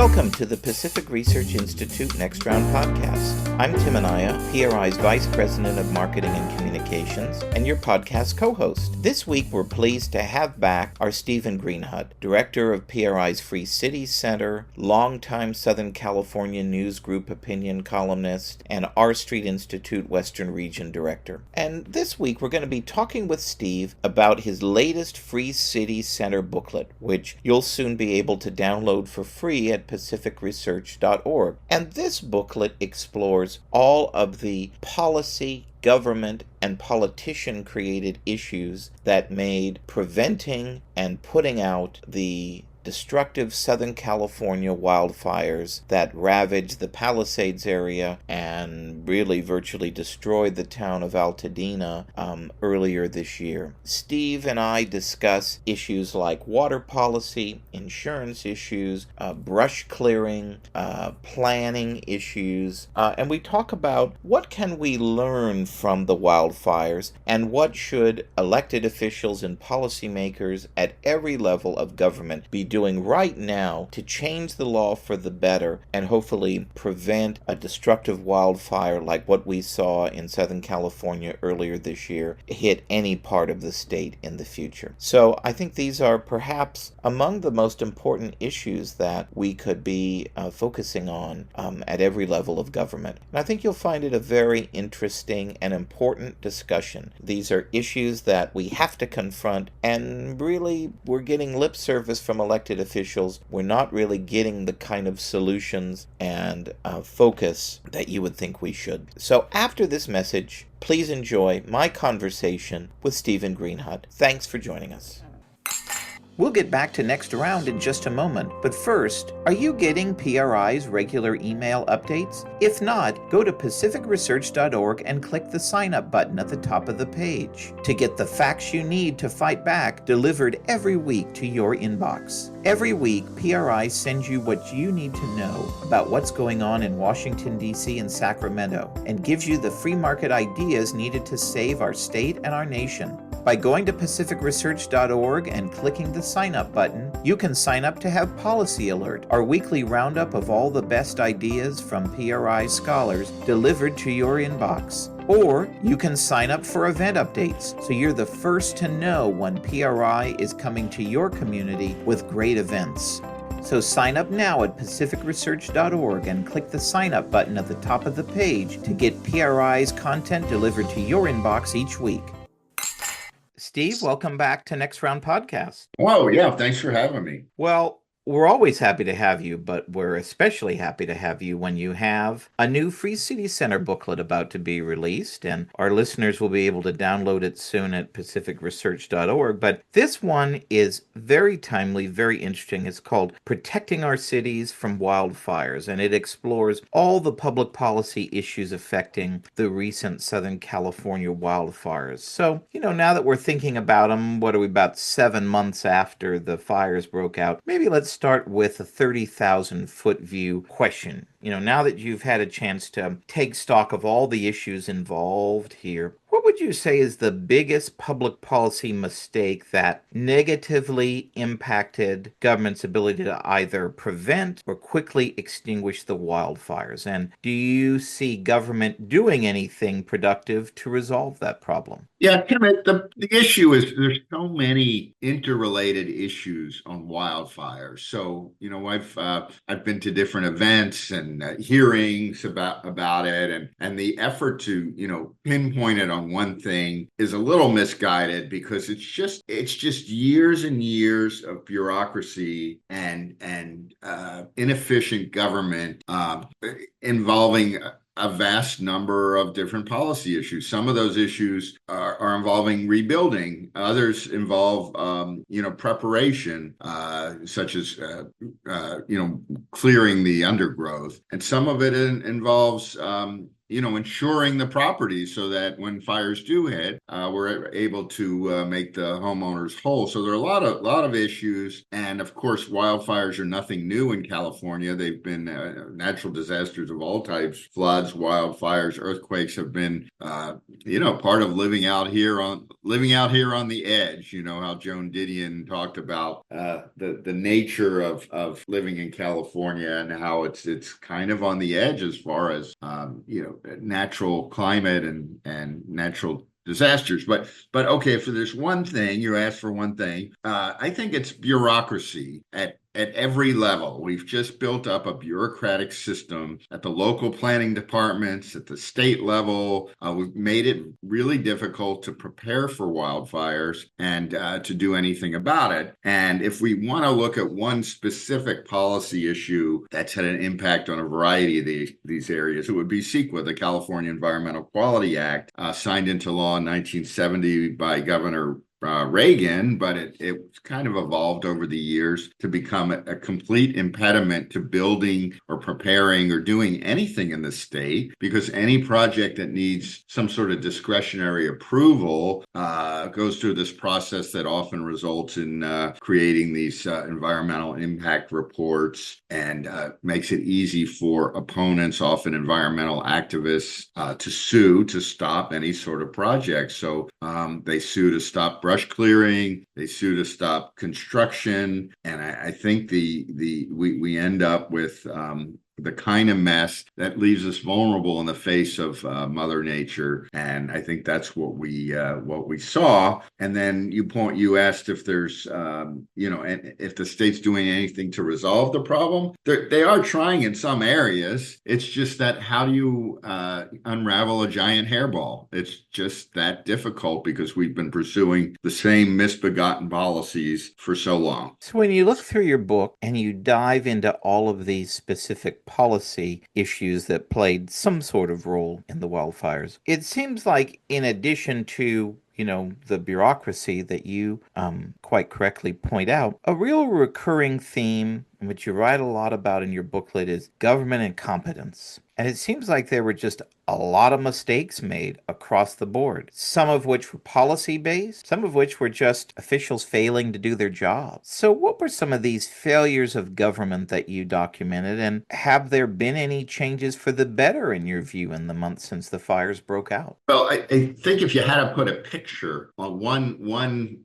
Welcome to the Pacific Research Institute Next Round podcast. I'm Tim Anaya, PRI's Vice President of Marketing and Communications, and your podcast co-host. This week, we're pleased to have back our Steven Greenhut, Director of PRI's Free Cities Center, longtime Southern California News Group opinion columnist, and R Street Institute Western Region Director. And this week, we're going to be talking with Steve about his latest Free Cities Center booklet, which you'll soon be able to download for free at pacificresearch.org. And this booklet explores all of the policy, government, and politician-created issues that made preventing and putting out the destructive Southern California wildfires that ravaged the Palisades area and really virtually destroyed the town of Altadena earlier this year. Steve and I discuss issues like water policy, insurance issues, brush clearing, planning issues, and we talk about what can we learn from the wildfires and what should elected officials and policymakers at every level of government be doing right now to change the law for the better and hopefully prevent a destructive wildfire like what we saw in Southern California earlier this year hit any part of the state in the future. So I think these are perhaps among the most important issues that we could be focusing on at every level of government. And I think you'll find it a very interesting and important discussion. These are issues that we have to confront, and really we're getting lip service from elected officials. We're not really getting the kind of solutions and focus that you would think we should. So after this message, please enjoy my conversation with Steven Greenhut. Thanks for joining us. We'll get back to Next Round in just a moment, but first, are you getting PRI's regular email updates? If not, go to pacificresearch.org and click the sign up button at the top of the page to get the facts you need to fight back delivered every week to your inbox. Every week, PRI sends you what you need to know about what's going on in Washington, D.C. and Sacramento, and gives you the free market ideas needed to save our state and our nation. By going to pacificresearch.org and clicking the sign up button, you can sign up to have Policy Alert, our weekly roundup of all the best ideas from PRI scholars delivered to your inbox. Or you can sign up for event updates, so you're the first to know when PRI is coming to your community with great events. So sign up now at pacificresearch.org and click the sign up button at the top of the page to get PRI's content delivered to your inbox each week. Steve, welcome back to Next Round Podcast. Whoa, yeah, thanks for having me. Well, we're always happy to have you, but we're especially happy to have you when you have a new Free Cities Center booklet about to be released, and our listeners will be able to download it soon at pacificresearch.org. But this one is very timely, very interesting. It's called Protecting Our Cities from Wildfires, and it explores all the public policy issues affecting the recent Southern California wildfires. So, now that we're thinking about them, what are we, about 7 months after the fires broke out? Maybe let's start with a 30,000-foot view question. Now that you've had a chance to take stock of all the issues involved here, what would you say is the biggest public policy mistake that negatively impacted government's ability to either prevent or quickly extinguish the wildfires? And do you see government doing anything productive to resolve that problem? Yeah, Tim, the issue is there's so many interrelated issues on wildfires. So, I've been to different events and hearings about it, and the effort to, pinpoint it on one thing is a little misguided because it's just years and years of bureaucracy and inefficient government involving a vast number of different policy issues. Some of those issues are involving rebuilding. Others involve, preparation, such as, clearing the undergrowth. And some of it involves, insuring the property so that when fires do hit, we're able to make the homeowners whole. So there are a lot of issues. And of course, wildfires are nothing new in California. They've been natural disasters of all types: floods, wildfires, earthquakes have been, part of living out here living out here on the edge. You know how Joan Didion talked about the nature of living in California and how it's kind of on the edge as far as natural climate and natural disasters. But okay, if there's one thing you asked for, one thing, I think it's bureaucracy at every level. We've just built up a bureaucratic system at the local planning departments, at the state level. We've made it really difficult to prepare for wildfires and to do anything about it. And if we want to look at one specific policy issue that's had an impact on a variety of these areas, it would be CEQA, the California Environmental Quality Act, signed into law in 1970 by Governor Reagan, but it kind of evolved over the years to become a complete impediment to building or preparing or doing anything in the state, because any project that needs some sort of discretionary approval goes through this process that often results in creating these environmental impact reports and makes it easy for opponents, often environmental activists, to sue to stop any sort of project. So they sue to stop brush clearing, they sue to stop construction, and I think we end up with the kind of mess that leaves us vulnerable in the face of Mother Nature, and I think that's what we saw. And then you asked if there's if the state's doing anything to resolve the problem. They are trying in some areas. It's just that how do you unravel a giant hairball? It's just that difficult because we've been pursuing the same misbegotten policies for so long. So when you look through your book and you dive into all of these specific policy issues that played some sort of role in the wildfires, it seems like in addition to the bureaucracy that you quite correctly point out, a real recurring theme, which you write a lot about in your booklet, is government incompetence. And it seems like there were just a lot of mistakes made across the board, some of which were policy-based, some of which were just officials failing to do their jobs. So what were some of these failures of government that you documented, and have there been any changes for the better in your view in the months since the fires broke out? Well, I think if you had to put a picture on one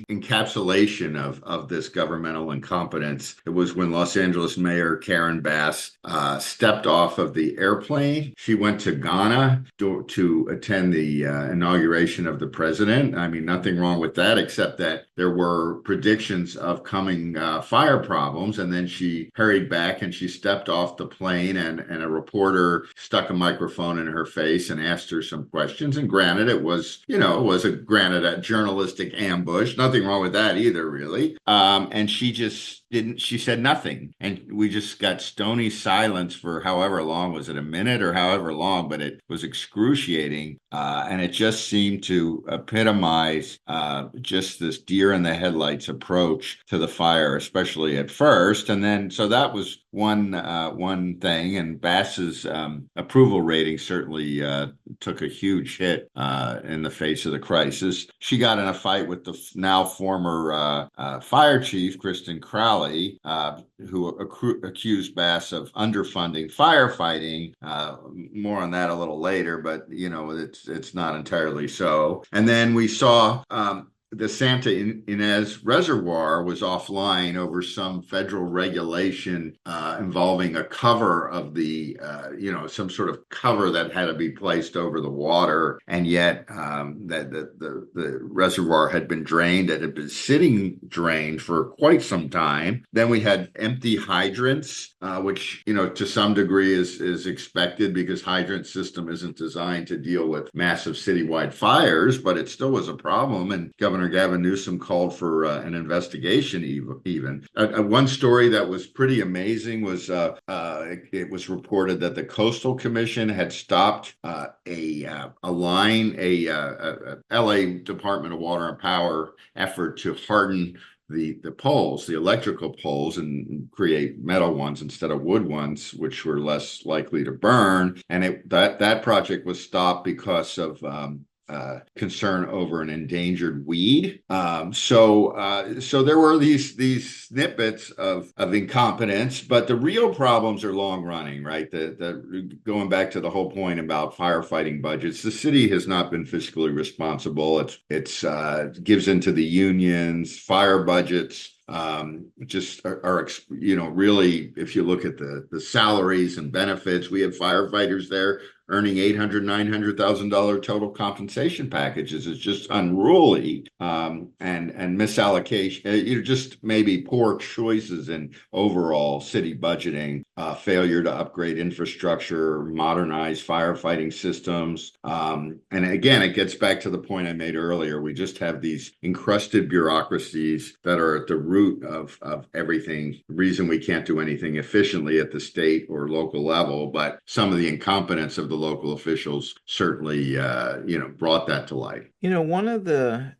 encapsulation of this governmental incompetence, it was when Los Angeles Mayor Karen Bass stepped off of the airplane. She went to Ghana to attend the inauguration of the president. I mean, nothing wrong with that, except that there were predictions of coming fire problems. And then she hurried back and she stepped off the plane, and a reporter stuck a microphone in her face and asked her some questions. And granted, it was a journalistic ambush. Nothing wrong with that either, really. And she said nothing. And we just got stony silence for however long. Was it a minute or however long? But it was excruciating. And it just seemed to epitomize just this deer in the headlights approach to the fire, especially at first. And then, so that was one thing. And Bass's approval rating certainly took a huge hit in the face of the crisis. She got in a fight with the now former fire chief, Kristen Crowley, who accused Bass of underfunding firefighting. More on that a little later, but it's not entirely so. And then we saw the Santa Ynez Reservoir was offline over some federal regulation involving a cover of the, some sort of cover that had to be placed over the water. And yet that the reservoir had been drained. It had been sitting drained for quite some time. Then we had empty hydrants, which, to some degree is expected because hydrant system isn't designed to deal with massive citywide fires, but it still was a problem. And Governor Gavin Newsom called for an investigation even. One story that was pretty amazing was it was reported that the Coastal Commission had stopped a LA Department of Water and Power effort to harden the poles, the electrical poles, and create metal ones instead of wood ones, which were less likely to burn. And that project was stopped because of concern over an endangered weed. So there were these snippets of incompetence, but the real problems are long running, right? The going back to the whole point about firefighting budgets, the city has not been fiscally responsible. It's gives into the unions, fire budgets. Just are really, if you look at the salaries and benefits, we have firefighters there earning $800,000-900,000 total compensation packages. Is just unruly, and misallocation. Just maybe poor choices in overall city budgeting, failure to upgrade infrastructure, modernize firefighting systems, and again, it gets back to the point I made earlier. We just have these encrusted bureaucracies that are at the root of everything. The reason we can't do anything efficiently at the state or local level, but some of the incompetence of the local officials certainly, brought that to light. One of the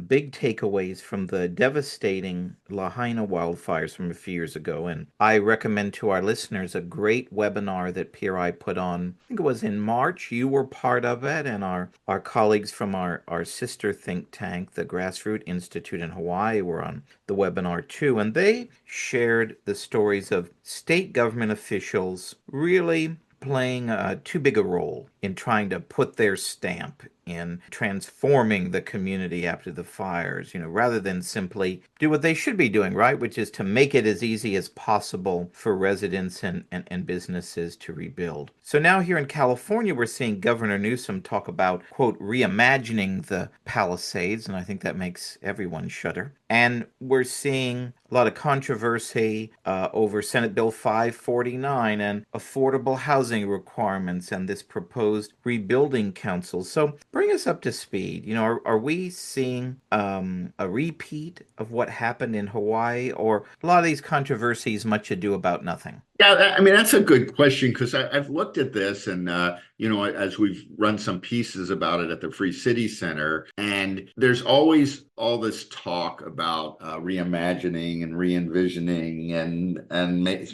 big takeaways from the devastating Lahaina wildfires from a few years ago, and I recommend to our listeners a great webinar that PRI put on, I think it was in March. You were part of it, and our colleagues from our sister think tank, the Grassroots Institute in Hawaii, were on the webinar too, and they shared the stories of state government officials really playing too big a role in trying to put their stamp in transforming the community after the fires, rather than simply do what they should be doing, right? Which is to make it as easy as possible for residents and businesses to rebuild. So now here in California, we're seeing Governor Newsom talk about, quote, reimagining the Palisades, and I think that makes everyone shudder. And we're seeing a lot of controversy over Senate Bill 549 and affordable housing requirements and this proposed rebuilding council. So bring us up to speed. Are we seeing a repeat of what happened in Hawaii, or a lot of these controversies much ado about nothing? Yeah, I mean, that's a good question, because I've looked at this and, as we've run some pieces about it at the Free City Center, and there's always all this talk about reimagining and re-envisioning and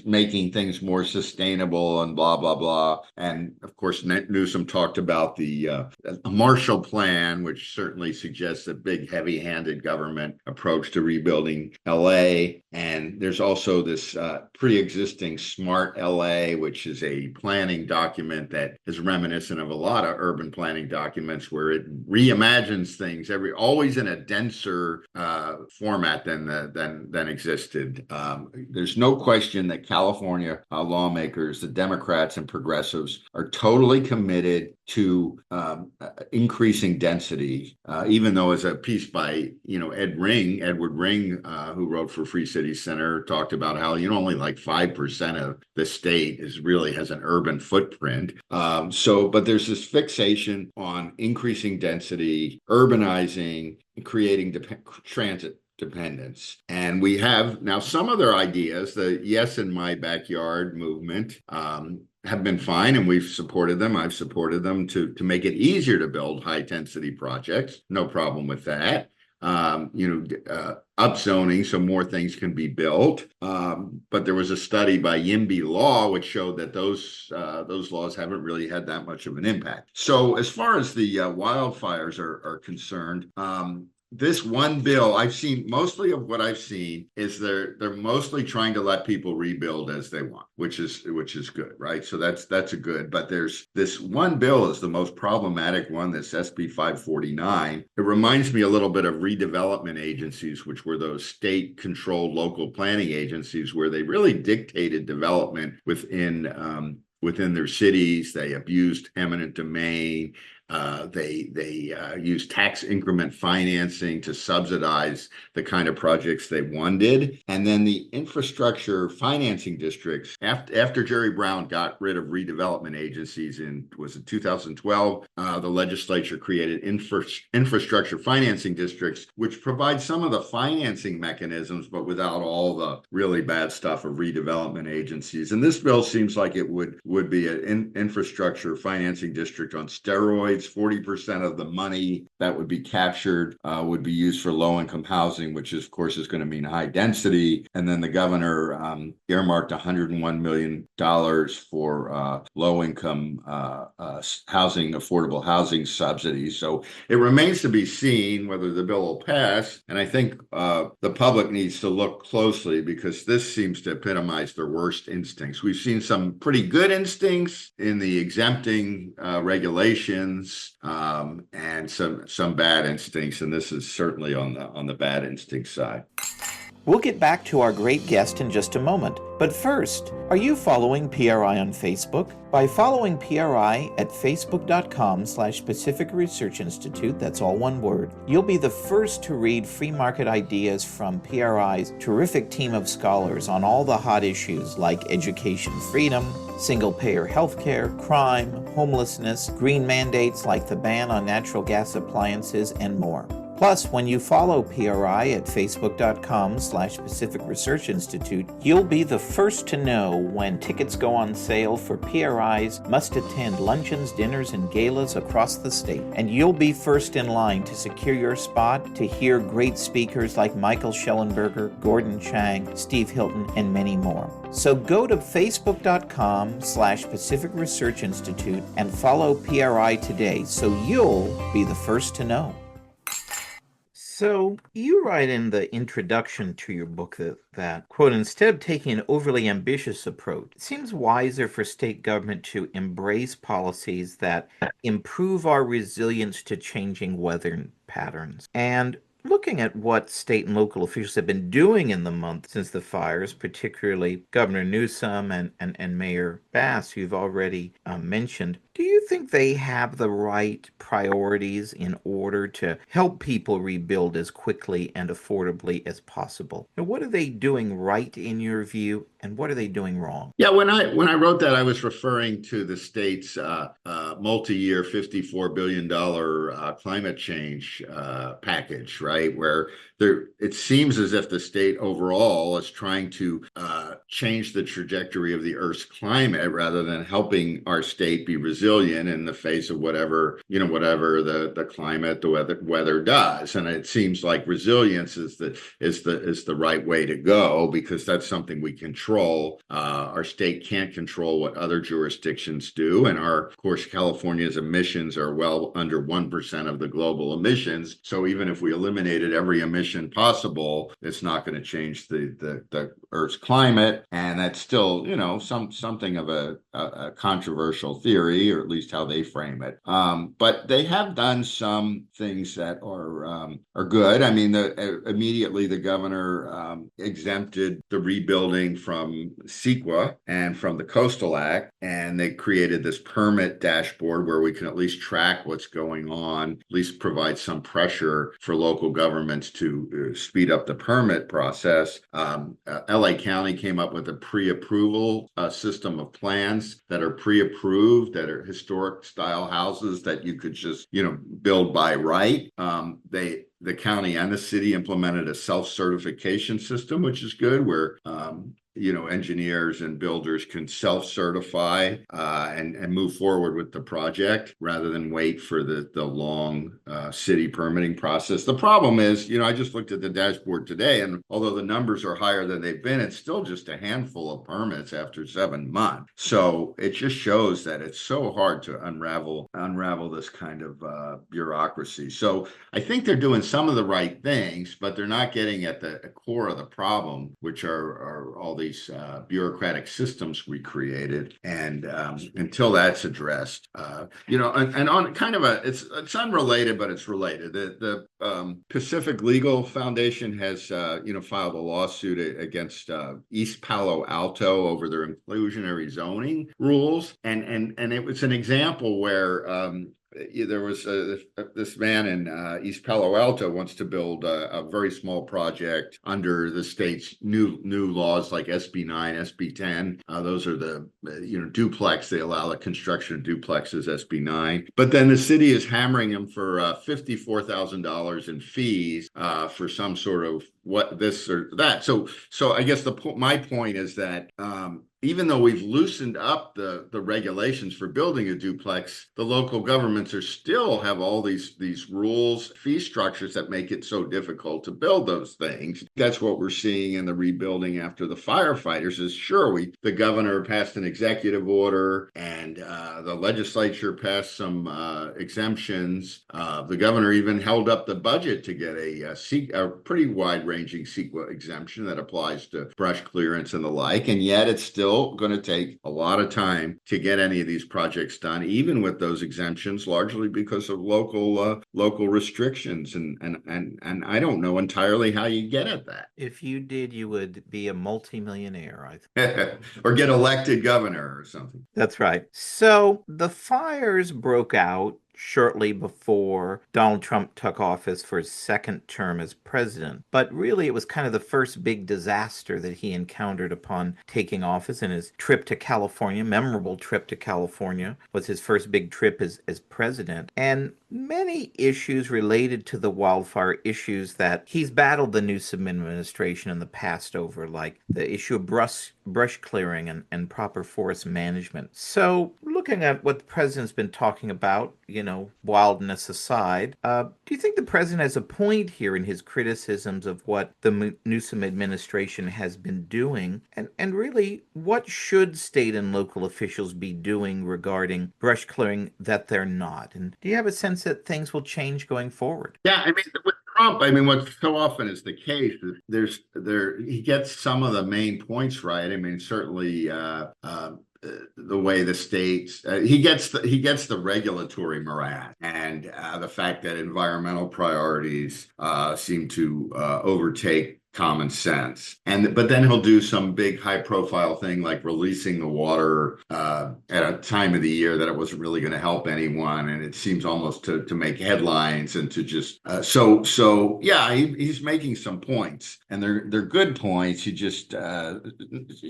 making things more sustainable and blah, blah, blah. And of course, Newsom talked about the Marshall Plan, which certainly suggests a big, heavy-handed government approach to rebuilding LA. And there's also this pre-existing Smart LA, which is a planning document that is reminiscent of a lot of urban planning documents, where it reimagines things always in a denser format than existed. There's no question that California lawmakers, the Democrats and progressives, are totally committed to increasing density, even though, as a piece by Edward Ring, who wrote for Free City Center, talked about how only like 5% of the state really has an urban footprint. But there's this fixation on increasing density, urbanizing, and creating transit dependence. And we have now some other ideas. The Yes in My Backyard movement have been fine, and we've supported them. I've supported them to make it easier to build high density projects. No problem with that. Upzoning so more things can be built. But there was a study by YIMBY Law which showed that those laws haven't really had that much of an impact. So as far as the wildfires are concerned, this one bill, mostly of what I've seen is they're mostly trying to let people rebuild as they want, which is good, right? So that's a good. But there's this one bill is the most problematic one, this SB 549. It reminds me a little bit of redevelopment agencies, which were those state-controlled local planning agencies where they really dictated development within their cities. They abused eminent domain. They use tax increment financing to subsidize the kind of projects they wanted. And then the infrastructure financing districts, after Jerry Brown got rid of redevelopment agencies in 2012, the legislature created infrastructure financing districts, which provide some of the financing mechanisms, but without all the really bad stuff of redevelopment agencies. And this bill seems like it would be an infrastructure financing district on steroids. avoids 40% of the money that would be captured would be used for low-income housing, which of course is going to mean high density. And then the governor earmarked $101 million for low-income housing, affordable housing subsidies. So it remains to be seen whether the bill will pass. And I think the public needs to look closely because this seems to epitomize their worst instincts. We've seen some pretty good instincts in the exempting regulations and some bad instincts. And this is certainly on the bad instinct side. We'll get back to our great guest in just a moment. But first, are you following PRI on Facebook? By following PRI at facebook.com/Pacific Research Institute, that's all one word, you'll be the first to read free market ideas from PRI's terrific team of scholars on all the hot issues like education freedom, single-payer healthcare, crime, homelessness, green mandates like the ban on natural gas appliances, and more. Plus, when you follow PRI at facebook.com/Pacific Research Institute, you'll be the first to know when tickets go on sale for PRI's must-attend luncheons, dinners, and galas across the state. And you'll be first in line to secure your spot to hear great speakers like Michael Schellenberger, Gordon Chang, Steve Hilton, and many more. So go to facebook.com/Pacific Research Institute and follow PRI today so you'll be the first to know. So you write in the introduction to your book that, quote, instead of taking an overly ambitious approach, it seems wiser for state government to embrace policies that improve our resilience to changing weather patterns. And looking at what state and local officials have been doing in the month since the fires, particularly Governor Newsom and Mayor Bass, who you've already mentioned, do you think they have the right priorities in order to help people rebuild as quickly and affordably as possible? Now, what are they doing right in your view, and what are they doing wrong? Yeah, when I wrote that, I was referring to the state's multi-year $54 billion climate change package, right? Where it seems as if the state overall is trying to change the trajectory of the Earth's climate rather than helping our state be resilient in the face of whatever the climate, the weather does. And it seems like resilience is the right way to go because that's something we control. Our state can't control what other jurisdictions do. And of course, California's emissions are well under 1% of the global emissions. So even if we eliminated every emission possible, it's not going to change the Earth's climate. And that's still, something of a controversial theory, or at least how they frame it. But they have done some things that are good. I mean, immediately the governor exempted the rebuilding from CEQA and from the Coastal Act, and they created this permit dashboard where we can at least track what's going on, at least provide some pressure for local governments to speed up the permit process. LA County came up with a pre-approval system of plans that are pre-approved, that are historic style houses that you could just, build by right. The county and the city implemented a self-certification system, which is good, where engineers and builders can self-certify and move forward with the project rather than wait for the long city permitting process. The problem is, I just looked at the dashboard today, and although the numbers are higher than they've been, it's still just a handful of permits after 7 months. So it just shows that it's so hard to unravel this kind of bureaucracy. So I think they're doing some of the right things, but they're not getting at the core of the problem, which are all these bureaucratic systems we created. And until that's addressed, and on kind of it's unrelated, but it's related. The Pacific Legal Foundation has, filed a lawsuit against East Palo Alto over their inclusionary zoning rules. And it was an example where there was this man in East Palo Alto wants to build a very small project under the state's new laws like SB 9, SB 10. Those are the duplex. They allow the construction of duplexes, SB 9. But then the city is hammering him for $54,000 in fees for some sort of what this or that. So I guess my point is that even though we've loosened up the regulations for building a duplex, the local governments are still have all these rules, fee structures that make it so difficult to build those things. That's what we're seeing in the rebuilding after the firefighters. Is sure the governor passed an executive order, and the legislature passed some exemptions. The governor even held up the budget to get a pretty wide-ranging CEQA exemption that applies to brush clearance and the like, and yet it's still going to take a lot of time to get any of these projects done, even with those exemptions, largely because of local restrictions. And I don't know entirely how you get at that. If you did, you would be a multimillionaire, I think. Or get elected governor or something. That's right. So the fires broke out shortly before Donald Trump took office for his second term as president. But really, it was kind of the first big disaster that he encountered upon taking office. And his trip to California, memorable trip to California, was his first big trip as president. And many issues related to the wildfire issues that he's battled the Newsom administration in the past over, like the issue of brush clearing and proper forest management. So, looking at what the president's been talking about, wildness aside, do you think the president has a point here in his criticisms of what the Newsom administration has been doing? And really, what should state and local officials be doing regarding brush clearing that they're not? And do you have a sense that things will change going forward? Yeah, I mean, with Trump, I mean, what so often is the case is he gets some of the main points right. I mean, certainly the way the states he gets the regulatory morass and the fact that environmental priorities seem to overtake common sense. But then he'll do some big high profile thing like releasing the water at a time of the year that it wasn't really going to help anyone, and it seems almost to make headlines and to just so yeah, he's making some points, and they're good points. He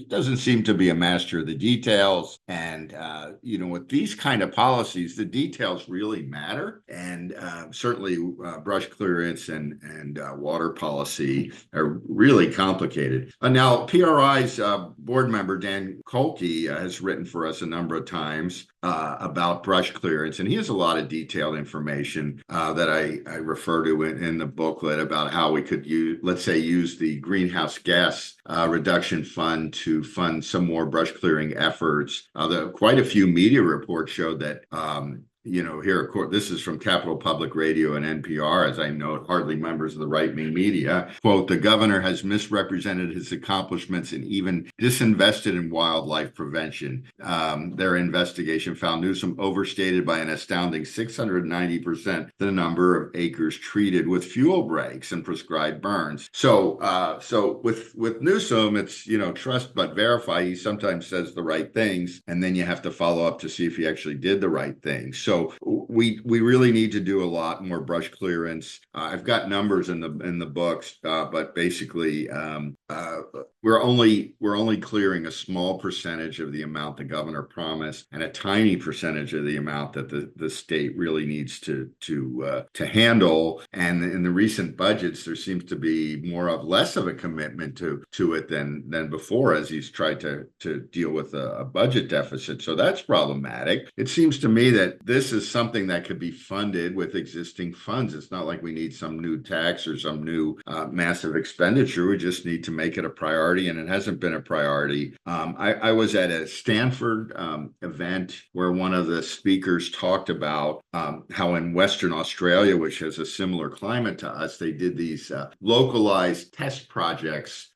doesn't seem to be a master of the details, and with these kind of policies, the details really matter, and certainly brush clearance and water policy are really complicated. Now, PRI's board member, Dan Kolke, has written for us a number of times about brush clearance, and he has a lot of detailed information that I refer to in the booklet about how we could use the greenhouse gas reduction fund to fund some more brush clearing efforts. Quite a few media reports showed that here, of course, this is from Capital Public Radio and NPR, as I note, hardly members of the right-wing media. Quote, the governor has misrepresented his accomplishments and even disinvested in wildlife prevention. Their investigation found Newsom overstated by an astounding 690% the number of acres treated with fuel breaks and prescribed burns. So with Newsom, it's, trust but verify. He sometimes says the right things, and then you have to follow up to see if he actually did the right thing. So we really need to do a lot more brush clearance. I've got numbers in the books, but basically we're only clearing a small percentage of the amount the governor promised, and a tiny percentage of the amount that the state really needs to handle. And in the recent budgets, there seems to be less of a commitment to it than before, as he's tried to deal with a budget deficit. So that's problematic. It seems to me that this is something that could be funded with existing funds. It's not like we need some new tax or some new massive expenditure. We just need to make it a priority, and it hasn't been a priority. I was at a Stanford event where one of the speakers talked about how in Western Australia, which has a similar climate to us, they did these localized test projects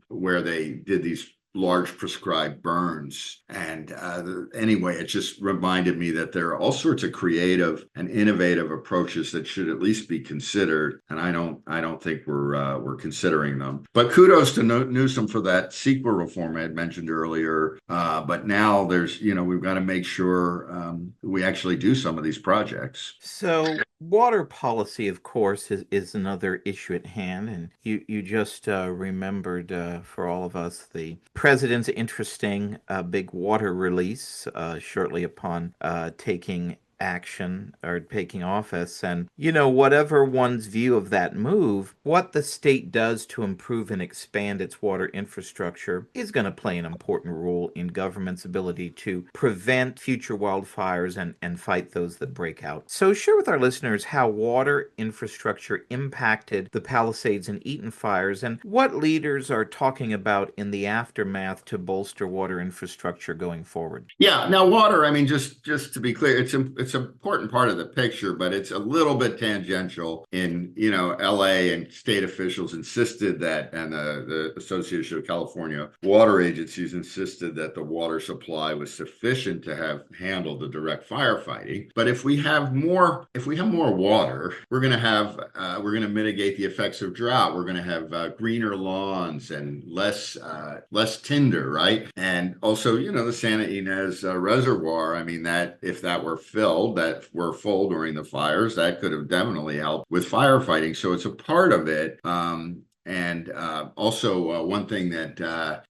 where they did these large prescribed burns. And anyway, it just reminded me that there are all sorts of creative and innovative approaches that should at least be considered. And I don't think we're considering them. But kudos to Newsom for that CEQA reform I had mentioned earlier. But now we've got to make sure we actually do some of these projects. So water policy, of course, is another issue at hand. And you just remembered for all of us the president's interesting big water release shortly upon taking action or taking office. And, whatever one's view of that move, what the state does to improve and expand its water infrastructure is going to play an important role in government's ability to prevent future wildfires and fight those that break out. So share with our listeners how water infrastructure impacted the Palisades and Eaton fires and what leaders are talking about in the aftermath to bolster water infrastructure going forward. Yeah. Now, water. I mean, just to be clear, it's an important part of the picture, but it's a little bit tangential. In L.A. and state officials insisted that, and the Association of California Water Agencies insisted that the water supply was sufficient to have handled the direct firefighting. But if we have more water, we're going to mitigate the effects of drought. We're going to have greener lawns and less tinder, right? And also, the Santa Ynez Reservoir. I mean, that if that were full during the fires, that could have definitely helped with firefighting. So it's a part of it. And also one thing that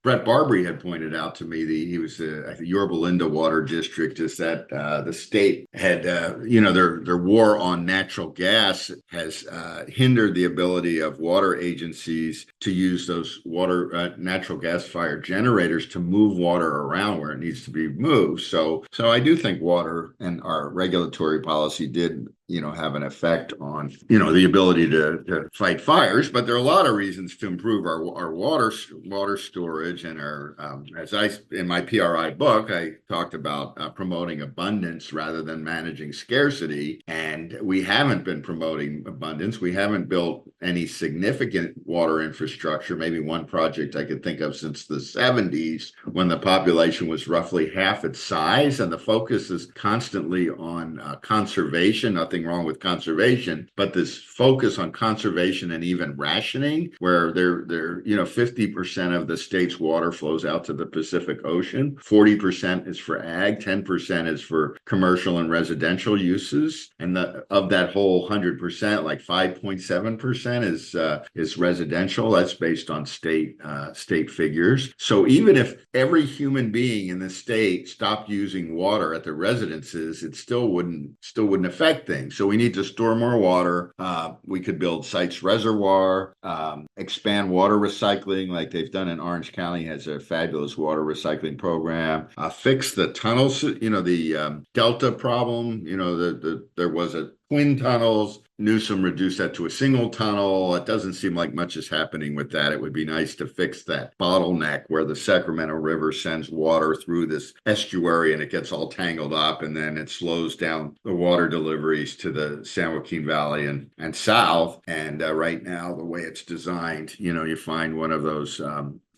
Brett Barbary had pointed out to me, he was at the Yorba Linda Water District, is that the state had, their war on natural gas has hindered the ability of water agencies to use those natural gas fired generators to move water around where it needs to be moved. So I do think water and our regulatory policy did have an effect on, the ability to fight fires. But there are a lot of reasons to improve our water storage and our, in my PRI book, I talked about promoting abundance rather than managing scarcity. And we haven't been promoting abundance. We haven't built any significant water infrastructure, maybe one project I could think of since the 70s, when the population was roughly half its size. And the focus is constantly on conservation. Nothing wrong with conservation, but this focus on conservation and even rationing, where 50% of the state's water flows out to the Pacific Ocean, 40% is for ag, 10% is for commercial and residential uses, and of that whole 100%, like 5.7% is residential. That's based on state figures. So even if every human being in the state stopped using water at their residences, it still wouldn't affect things. So we need to store more water. We could build Sites Reservoir, expand water recycling like they've done in Orange County, has a fabulous water recycling program. Fix the tunnels, the Delta problem. There was a twin tunnels. Newsom reduced that to a single tunnel. It doesn't seem like much is happening with that. It would be nice to fix that bottleneck where the Sacramento River sends water through this estuary and it gets all tangled up, and then it slows down the water deliveries to the San Joaquin Valley and south. And right now, the way it's designed, you find one of those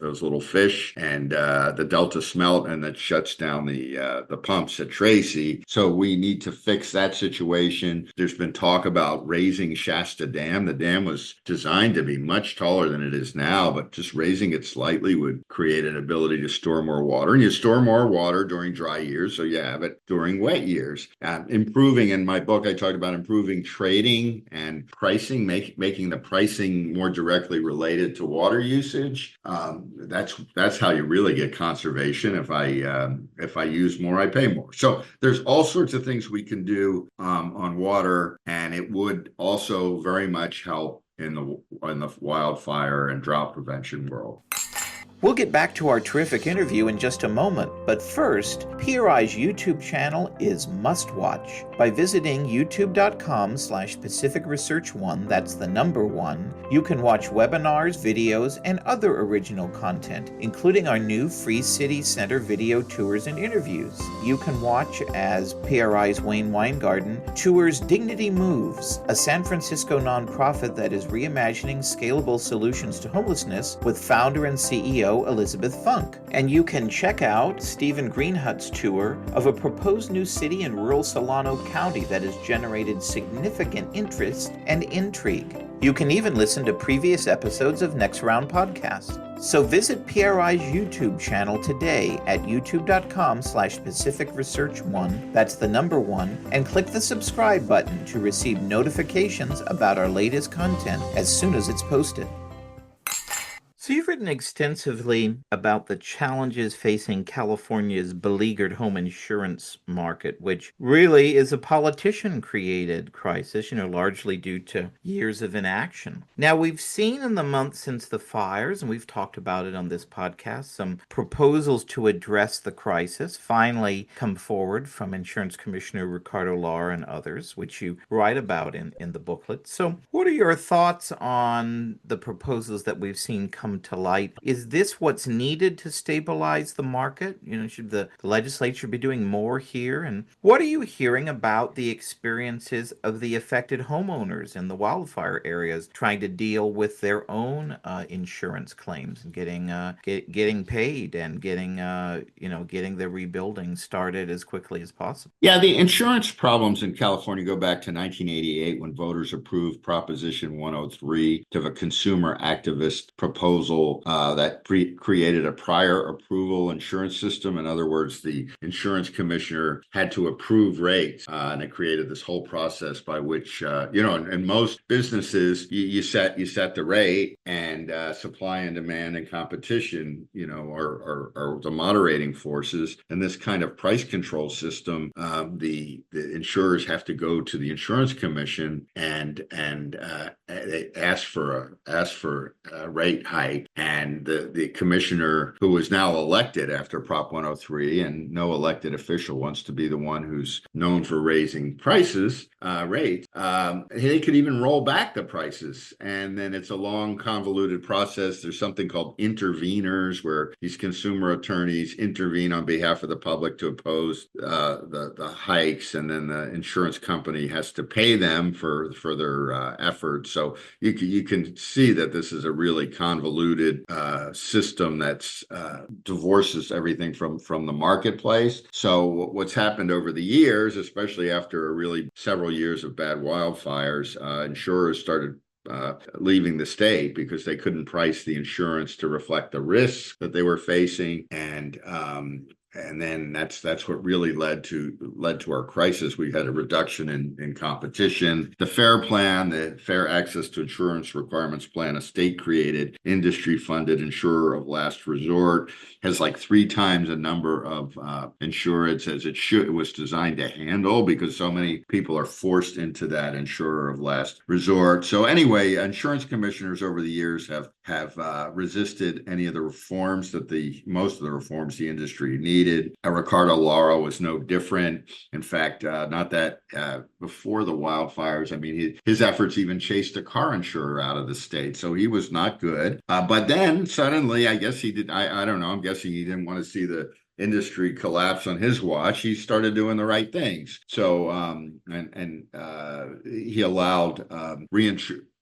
little fish and the Delta smelt, and that shuts down the pumps at Tracy. So we need to fix that situation. There's been talk about raising Shasta Dam. The dam was designed to be much taller than it is now, but just raising it slightly would create an ability to store more water. And you store more water during dry years, so you have it during wet years. Improving, in my book, I talked about improving trading and pricing, making the pricing more directly related to water usage. That's how you really get conservation. If I use more, I pay more. So there's all sorts of things we can do on water, and it would also very much help in the wildfire and drought prevention world. We'll get back to our terrific interview in just a moment, but first, PRI's YouTube channel is must watch. By visiting youtube.com/Pacific Research 1, that's the number 1, you can watch webinars, videos, and other original content, including our new Free City Center video tours and interviews. You can watch as PRI's Wayne Weingarten tours Dignity Moves, a San Francisco nonprofit that is reimagining scalable solutions to homelessness with founder and CEO Elizabeth Funk. And you can check out Steven Greenhut's tour of a proposed new city in rural Solano County that has generated significant interest and intrigue. You can even listen to previous episodes of Next Round Podcast. So visit PRI's YouTube channel today at youtube.com/Pacific Research 1, that's the number 1, and click the subscribe button to receive notifications about our latest content as soon as it's posted. So you've written extensively about the challenges facing California's beleaguered home insurance market, which really is a politician-created crisis, largely due to years of inaction. Now, we've seen in the months since the fires, and we've talked about it on this podcast, some proposals to address the crisis finally come forward from Insurance Commissioner Ricardo Lara and others, which you write about in the booklet. So what are your thoughts on the proposals that we've seen come to light? Is this what's needed to stabilize the market? Should the legislature be doing more here? And what are you hearing about the experiences of the affected homeowners in the wildfire areas trying to deal with their own insurance claims and getting paid and getting the rebuilding started as quickly as possible? Yeah, the insurance problems in California go back to 1988 when voters approved Proposition 103 to a consumer activist proposal that created a prior approval insurance system. In other words, the insurance commissioner had to approve rates, and it created this whole process by which, in most businesses, you set the rate, and supply and demand and competition, are the moderating forces. And this kind of price control system, the insurers have to go to the insurance commission and they ask for a rate hike, and the commissioner, who is now elected after Prop 103, and no elected official wants to be the one who's known for raising rates, they could even roll back the prices, and then it's a long, convoluted process. There's something called interveners, where these consumer attorneys intervene on behalf of the public to oppose the hikes, and then the insurance company has to pay them for their efforts. So you can see that this is a really convoluted system that's divorces everything from the marketplace. So what's happened over the years, especially after really several years of bad wildfires, insurers started leaving the state because they couldn't price the insurance to reflect the risks that they were facing, and then that's what really led to our crisis. We had a reduction in competition. The FAIR plan, the Fair Access to Insurance Requirements plan, a state-created, industry-funded insurer of last resort, has like 3 times the number of insureds as it was designed to handle, because so many people are forced into that insurer of last resort. So anyway, insurance commissioners over the years have resisted any of the reforms most of the reforms the industry needed. Ricardo Lara was no different. In fact, not that before the wildfires, I mean, his efforts even chased a car insurer out of the state. So he was not good. But then suddenly, I guess he did. I don't know. I'm guessing he didn't want to see the industry collapse on his watch. He started doing the right things. So he allowed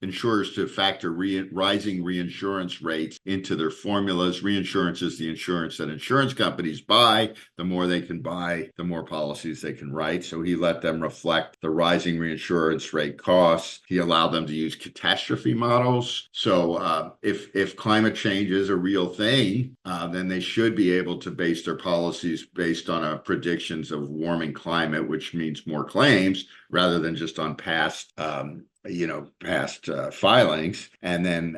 insurers to factor rising reinsurance rates into their formulas. Reinsurance is the insurance that insurance companies buy. The more they can buy, the more policies they can write. So he let them reflect the rising reinsurance rate costs. He allowed them to use catastrophe models. So if climate change is a real thing, then they should be able to base their policies based on predictions of warming climate, which means more claims, rather than just on past filings. And then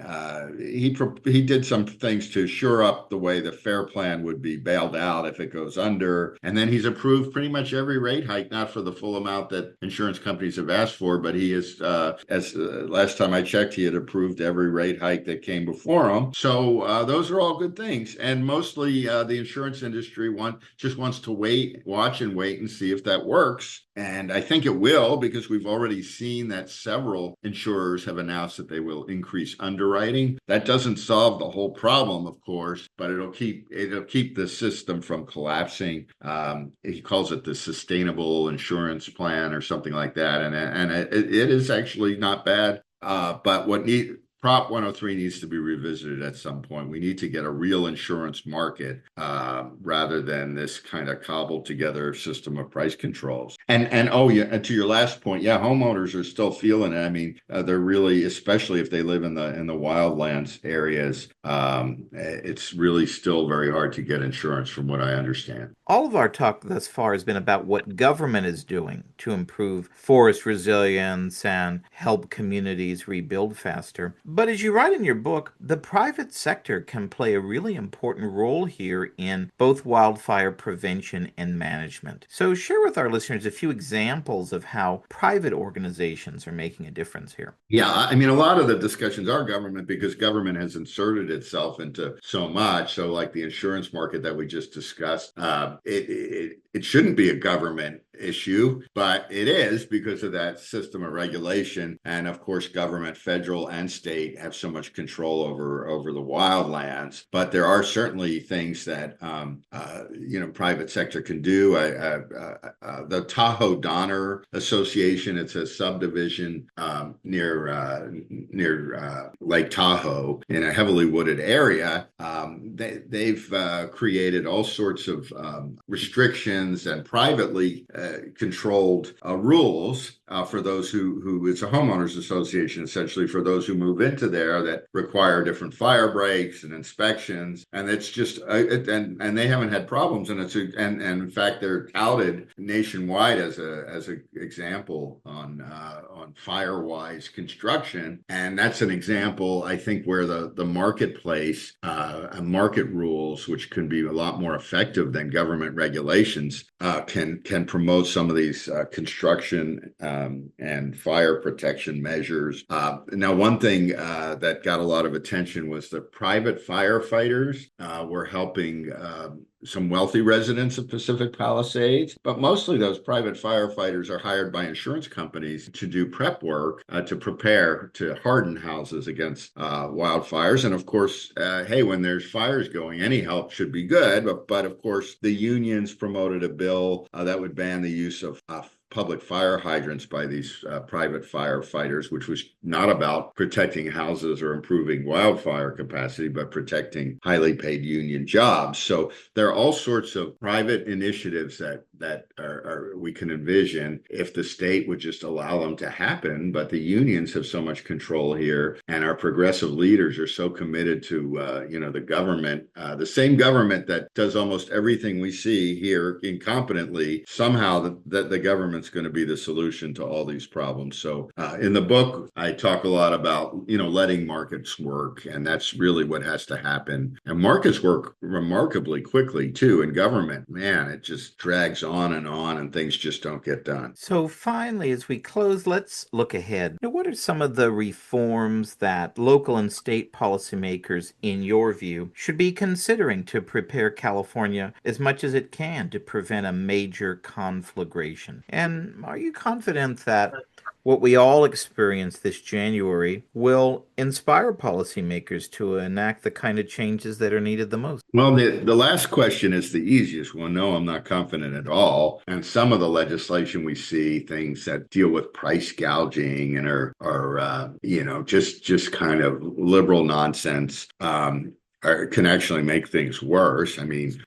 he did some things to shore up the way the FAIR plan would be bailed out if it goes under. And then he's approved pretty much every rate hike, not for the full amount that insurance companies have asked for, but he is, last time I checked, he had approved every rate hike that came before him. So those are all good things. And mostly the insurance industry just wants to watch and wait and see if that works. And I think it will, because we've already seen that several insurers have announced that they will increase underwriting. That doesn't solve the whole problem, of course, but it'll keep the system from collapsing. He calls it the sustainable insurance plan or something like that, and it is actually not bad. But Prop 103 needs to be revisited at some point. We need to get a real insurance market rather than this kind of cobbled together system of price controls. And to your last point, yeah, homeowners are still feeling it. I mean, they're really, especially if they live in the wildlands areas, it's really still very hard to get insurance, from what I understand. All of our talk thus far has been about what government is doing to improve forest resilience and help communities rebuild faster. But as you write in your book, the private sector can play a really important role here in both wildfire prevention and management. So share with our listeners a few examples of how private organizations are making a difference here. Yeah, I mean, a lot of the discussions are government because government has inserted itself into so much. So, like the insurance market that we just discussed, it shouldn't be a government issue, but it is because of that system of regulation. And of course, government, federal and state, have so much control over the wildlands. But there are certainly things that private sector can do. The Tahoe Donner Association, it's a subdivision near Lake Tahoe in a heavily wooded area. They've created all sorts of restrictions and privately controlled rules for those who it's a homeowners association, essentially, for those who move into there that require different fire breaks and inspections. And it's just and they haven't had problems. And in fact, they're touted nationwide as an example on fire-wise construction. And that's an example, I think, where the marketplace and market rules, which can be a lot more effective than government regulations, can promote some of these construction and fire protection measures. Now, one thing that got a lot of attention was the private firefighters were helping some wealthy residents of Pacific Palisades, but mostly those private firefighters are hired by insurance companies to do prep work to prepare to harden houses against wildfires. And of course, hey, when there's fires going, any help should be good. But of course, the unions promoted a bill that would ban the use of public fire hydrants by these private firefighters, which was not about protecting houses or improving wildfire capacity, but protecting highly paid union jobs. So there are all sorts of private initiatives that are we can envision if the state would just allow them to happen. But the unions have so much control here, and our progressive leaders are so committed to the government, the same government that does almost everything we see here incompetently. Somehow the government's going to be the solution to all these problems. So in the book, I talk a lot about letting markets work, and that's really what has to happen. And markets work remarkably quickly too. In government, man, it just drags on and things just don't get done. So finally, as we close, let's look ahead. Now, what are some of the reforms that local and state policymakers, in your view, should be considering to prepare California as much as it can to prevent a major conflagration? And are you confident that what we all experienced this January will inspire policymakers to enact the kind of changes that are needed the most? Well, the last question is the easiest one. No, I'm not confident at all. And some of the legislation we see, things that deal with price gouging and are just kind of liberal nonsense, can actually make things worse. I mean,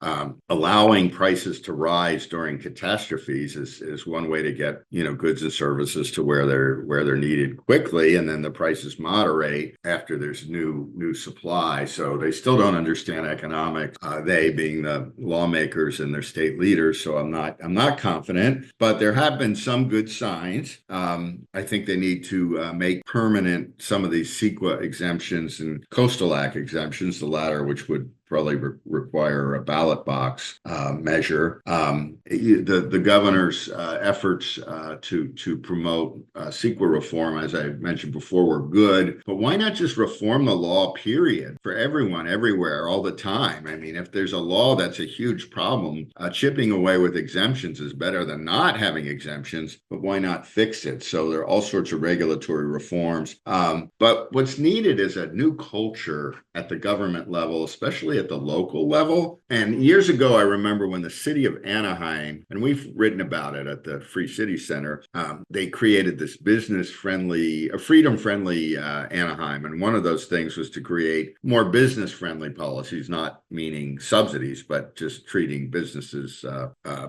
allowing prices to rise during catastrophes is one way to get goods and services to where they're needed quickly, and then the prices moderate after there's new supply. So they still don't understand economics. They being the lawmakers and their state leaders. So I'm not confident, but there have been some good signs. I think they need to make permanent some of these CEQA exemptions and Coastal Act exemptions. The latter, which would probably require a ballot box measure. The governor's efforts to promote CEQA reform, as I mentioned before, were good. But why not just reform the law, period, for everyone, everywhere, all the time? I mean, if there's a law that's a huge problem, chipping away with exemptions is better than not having exemptions, but why not fix it? So there are all sorts of regulatory reforms. But what's needed is a new culture at the government level, especially at the local level. And years ago, I remember when the city of Anaheim, and we've written about it at the Free City Center, they created this freedom-friendly Anaheim. And one of those things was to create more business-friendly policies, not meaning subsidies, but just treating businesses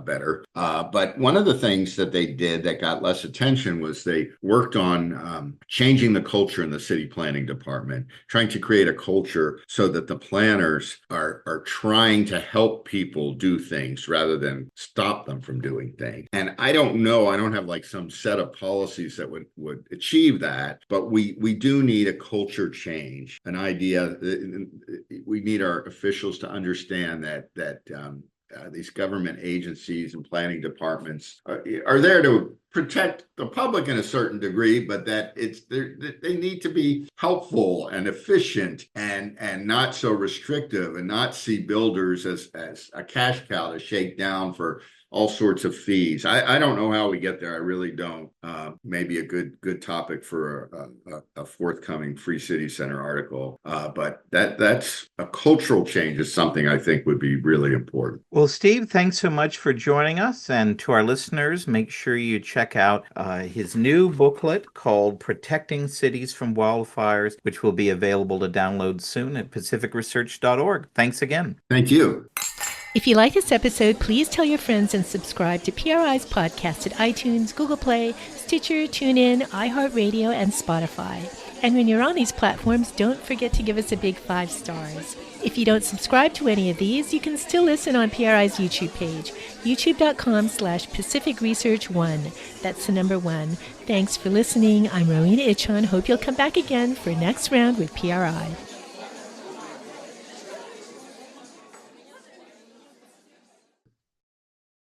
better. But one of the things that they did that got less attention was they worked on changing the culture in the city planning department, trying to create a culture so that the planners are trying to help people do things rather than stop them from doing things. And I don't know, I don't have like some set of policies that would achieve that, but we do need a culture change, an idea. We need our officials to understand that these government agencies and planning departments are there to protect the public in a certain degree, but that they need to be helpful and efficient and not so restrictive, and not see builders as a cash cow to shake down for all sorts of fees. I don't know how we get there. I really don't. Maybe a good topic for a forthcoming Free City Center article. But that's a cultural change is something I think would be really important. Well, Steve, thanks so much for joining us. And to our listeners, make sure you check out his new booklet called Protecting Cities from Wildfires, which will be available to download soon at pacificresearch.org. Thanks again. Thank you. If you like this episode, please tell your friends and subscribe to PRI's podcast at iTunes, Google Play, Stitcher, TuneIn, iHeartRadio, and Spotify. And when you're on these platforms, don't forget to give us a big 5 stars. If you don't subscribe to any of these, you can still listen on PRI's YouTube page, youtube.com/Pacific Research 1. That's the number 1. Thanks for listening. I'm Rowena Itchon. Hope you'll come back again for next round with PRI.